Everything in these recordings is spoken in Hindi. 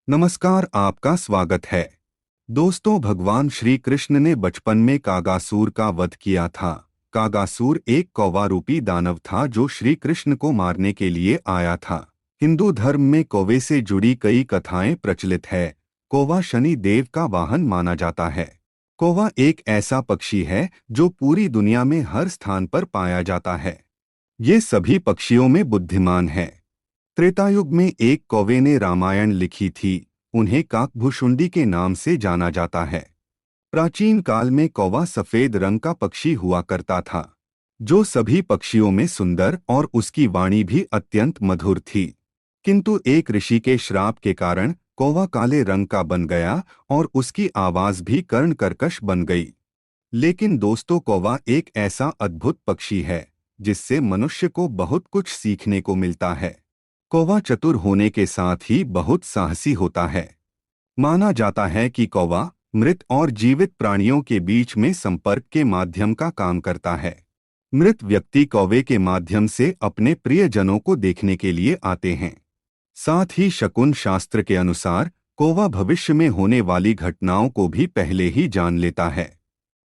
नमस्कार, आपका स्वागत है। दोस्तों, भगवान श्री कृष्ण ने बचपन में कागासुर का वध किया था। कागासुर एक कौवा रूपी दानव था जो श्री कृष्ण को मारने के लिए आया था। हिंदू धर्म में कौवे से जुड़ी कई कथाएं प्रचलित है। कौवा शनि देव का वाहन माना जाता है। कौवा एक ऐसा पक्षी है जो पूरी दुनिया में हर स्थान पर पाया जाता है। ये सभी पक्षियों में बुद्धिमान है। त्रेतायुग में एक कौवे ने रामायण लिखी थी। उन्हें काकभुशुंडी के नाम से जाना जाता है। प्राचीन काल में कौवा सफेद रंग का पक्षी हुआ करता था, जो सभी पक्षियों में सुंदर, और उसकी वाणी भी अत्यंत मधुर थी। किंतु एक ऋषि के श्राप के कारण कौवा काले रंग का बन गया और उसकी आवाज भी कर्णकर्कश बन गई। लेकिन दोस्तों, कौवा एक ऐसा अद्भुत पक्षी है जिससे मनुष्य को बहुत कुछ सीखने को मिलता है। कौवा चतुर होने के साथ ही बहुत साहसी होता है। माना जाता है कि कौवा मृत और जीवित प्राणियों के बीच में संपर्क के माध्यम का काम करता है। मृत व्यक्ति कौवे के माध्यम से अपने प्रियजनों को देखने के लिए आते हैं। साथ ही शकुन शास्त्र के अनुसार कौवा भविष्य में होने वाली घटनाओं को भी पहले ही जान लेता है।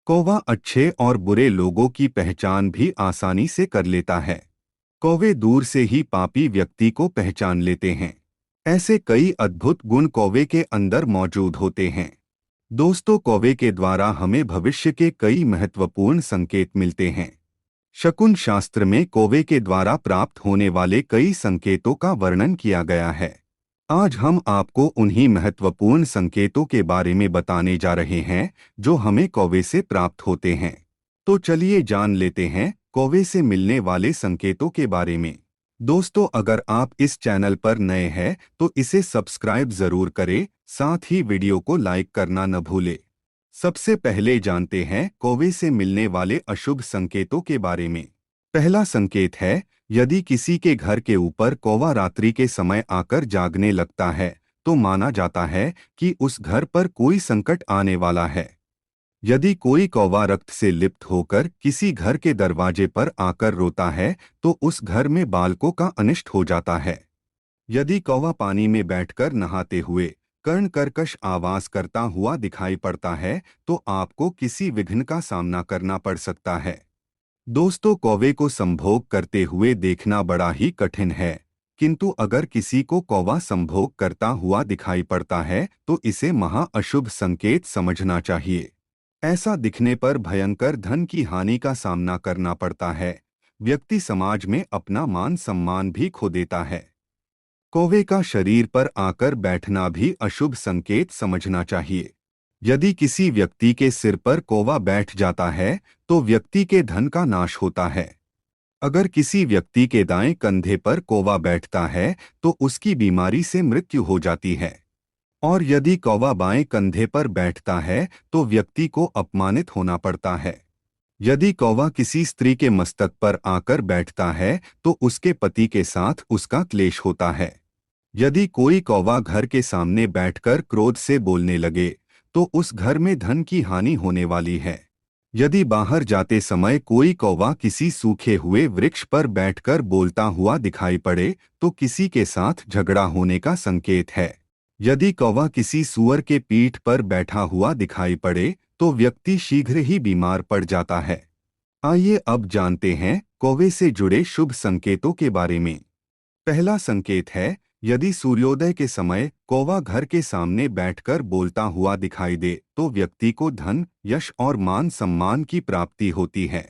कौवा अच्छे और बुरे लोगों की पहचान भी आसानी से कर लेता है। कौवे दूर से ही पापी व्यक्ति को पहचान लेते हैं। ऐसे कई अद्भुत गुण कौवे के अंदर मौजूद होते हैं। दोस्तों, कौवे के द्वारा हमें भविष्य के कई महत्वपूर्ण संकेत मिलते हैं। शकुन शास्त्र में कौवे के द्वारा प्राप्त होने वाले कई संकेतों का वर्णन किया गया है। आज हम आपको उन्हीं महत्वपूर्ण संकेतों के बारे में बताने जा रहे हैं जो हमें कौवे से प्राप्त होते हैं। तो चलिए जान लेते हैं कौवे से मिलने वाले संकेतों के बारे में। दोस्तों, अगर आप इस चैनल पर नए हैं तो इसे सब्सक्राइब जरूर करें, साथ ही वीडियो को लाइक करना न भूलें। सबसे पहले जानते हैं कौवे से मिलने वाले अशुभ संकेतों के बारे में। पहला संकेत है, यदि किसी के घर के ऊपर कौवा रात्रि के समय आकर जागने लगता है तो माना जाता है कि उस घर पर कोई संकट आने वाला है। यदि कोई कौवा रक्त से लिप्त होकर किसी घर के दरवाजे पर आकर रोता है तो उस घर में बालकों का अनिष्ट हो जाता है। यदि कौवा पानी में बैठकर नहाते हुए कर्णकर्कश आवाज करता हुआ दिखाई पड़ता है तो आपको किसी विघ्न का सामना करना पड़ सकता है। दोस्तों, कौवे को संभोग करते हुए देखना बड़ा ही कठिन है, किंतु अगर किसी को कौवा संभोग करता हुआ दिखाई पड़ता है तो इसे महा अशुभ संकेत समझना चाहिए। ऐसा दिखने पर भयंकर धन की हानि का सामना करना पड़ता है। व्यक्ति समाज में अपना मान सम्मान भी खो देता है। कौवे का शरीर पर आकर बैठना भी अशुभ संकेत समझना चाहिए। यदि किसी व्यक्ति के सिर पर कौवा बैठ जाता है तो व्यक्ति के धन का नाश होता है। अगर किसी व्यक्ति के दाएं कंधे पर कौवा बैठता है तो उसकी बीमारी से मृत्यु हो जाती है। और यदि कौवा बाएं कंधे पर बैठता है तो व्यक्ति को अपमानित होना पड़ता है। यदि कौवा किसी स्त्री के मस्तक पर आकर बैठता है तो उसके पति के साथ उसका क्लेश होता है। यदि कोई कौवा घर के सामने बैठकर क्रोध से बोलने लगे तो उस घर में धन की हानि होने वाली है। यदि बाहर जाते समय कोई कौवा किसी सूखे हुए वृक्ष पर बैठकर बोलता हुआ दिखाई पड़े तो किसी के साथ झगड़ा होने का संकेत है। यदि कौवा किसी सूअर के पीठ पर बैठा हुआ दिखाई पड़े तो व्यक्ति शीघ्र ही बीमार पड़ जाता है। आइए अब जानते हैं कौवे से जुड़े शुभ संकेतों के बारे में। पहला संकेत है, यदि सूर्योदय के समय कौवा घर के सामने बैठकर बोलता हुआ दिखाई दे तो व्यक्ति को धन, यश और मान सम्मान की प्राप्ति होती है।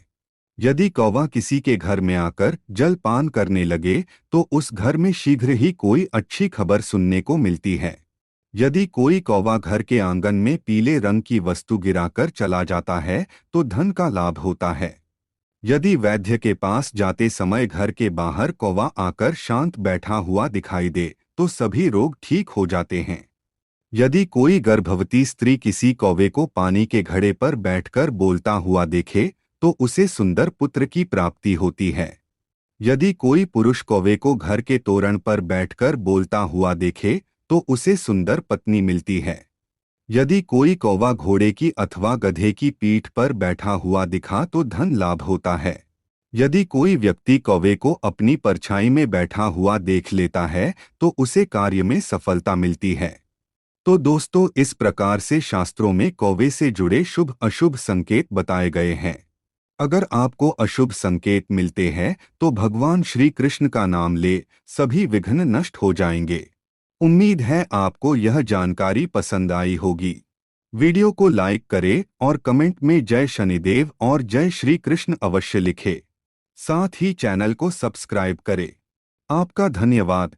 यदि कौवा किसी के घर में आकर जल पान करने लगे तो उस घर में शीघ्र ही कोई अच्छी खबर सुनने को मिलती है। यदि कोई कौवा घर के आंगन में पीले रंग की वस्तु गिराकर चला जाता है तो धन का लाभ होता है। यदि वैद्य के पास जाते समय घर के बाहर कौवा आकर शांत बैठा हुआ दिखाई दे तो सभी रोग ठीक हो जाते हैं। यदि कोई गर्भवती स्त्री किसी कौवे को पानी के घड़े पर बैठकर बोलता हुआ देखे तो उसे सुंदर पुत्र की प्राप्ति होती है। यदि कोई पुरुष कौवे को घर के तोरण पर बैठकर बोलता हुआ देखे तो उसे सुंदर पत्नी मिलती है। यदि कोई कौवा घोड़े की अथवा गधे की पीठ पर बैठा हुआ दिखा तो धन लाभ होता है। यदि कोई व्यक्ति कौवे को अपनी परछाई में बैठा हुआ देख लेता है तो उसे कार्य में सफलता मिलती है। तो दोस्तों, इस प्रकार से शास्त्रों में कौवे से जुड़े शुभ अशुभ संकेत बताए गए हैं। अगर आपको अशुभ संकेत मिलते हैं तो भगवान श्री कृष्ण का नाम ले, सभी विघ्न नष्ट हो जाएंगे। उम्मीद है आपको यह जानकारी पसंद आई होगी। वीडियो को लाइक करें और कमेंट में जय शनिदेव और जय श्री कृष्ण अवश्य लिखें। साथ ही चैनल को सब्सक्राइब करें। आपका धन्यवाद।